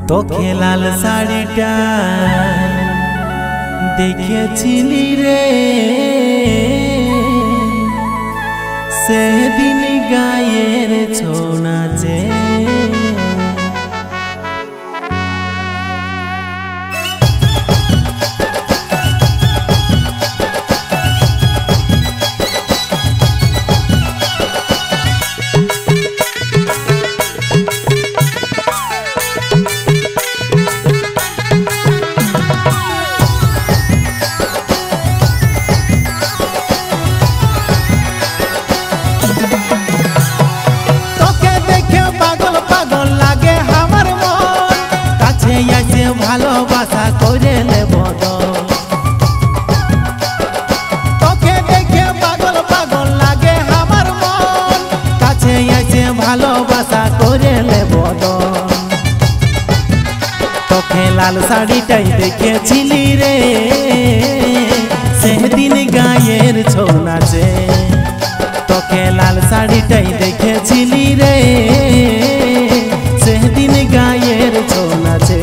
তোকে লাল শাড়িটা দেখেছিলি রে সেদিন গায়ের ছৌ নাচে ভালোবাসা করে নেব তোকে দেখে পাগল পাগল লাগে আমার মন কাছে এসে ভালোবাসা করে নেব তোকে লাল শাড়িটাই দেখেছিলি রে সেদিন গায়ের ছৌ নাচে তোকে লাল শাড়িটাই দেখেছিলি রে সেদিন গায়ের ছৌ নাচে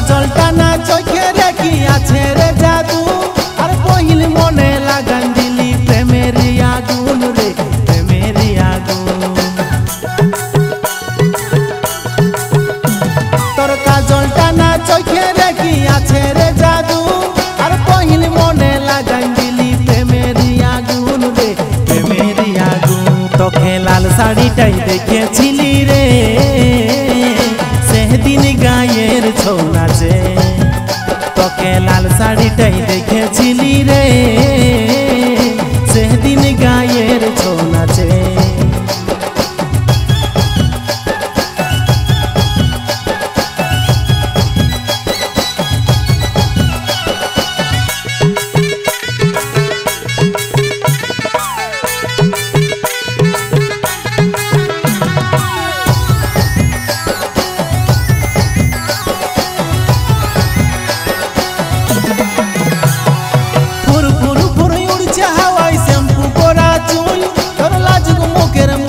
জলটা না চোখে রেখি আছে রে জাদু আর বহিল মনে লাগান দিলি প্রেমের আগুন রে প্রেমের আগুন তোর কাজলটা না চোখে রেখি আছে রে জাদু আর বহিল মনে লাগান দিলি প্রেমের আগুন রে প্রেমের আগুন তোকে লাল শাড়িটাই দেখেছিলি রে সেদিন গায়ের ছৌ নাচে তোকে লাল শাড়িটাই দেখেছিলি রে সেদিন গায়ের ছৌ নাচে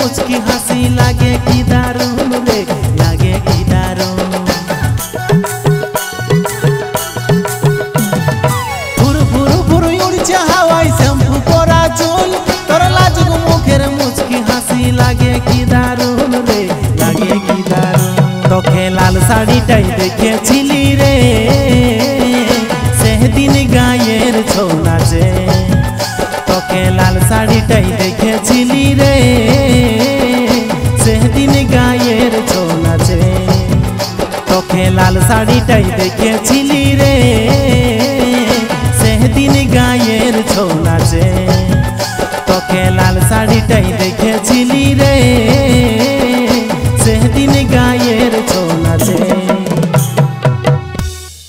मुझकी हंसी लागे की दारूण रे लागे की दारूण फुर फुर फुर उड़ছে হাওয়ায় শ্যাম্পু করা চুল তোর লাজুক মুখের মুচকি হাসি লাগে কি দারুণ রে লাগে কি দারুণ তোকে লাল শাড়িটাই দেখেছিলি রে সেদিন গায়ের ছৌ নাচে তোকে লাল শাড়িটাই দেখেছিলি রে সেদিন গায়ের ছৌ নাচে তোকে লাল শাড়িটাই দেখেছিলি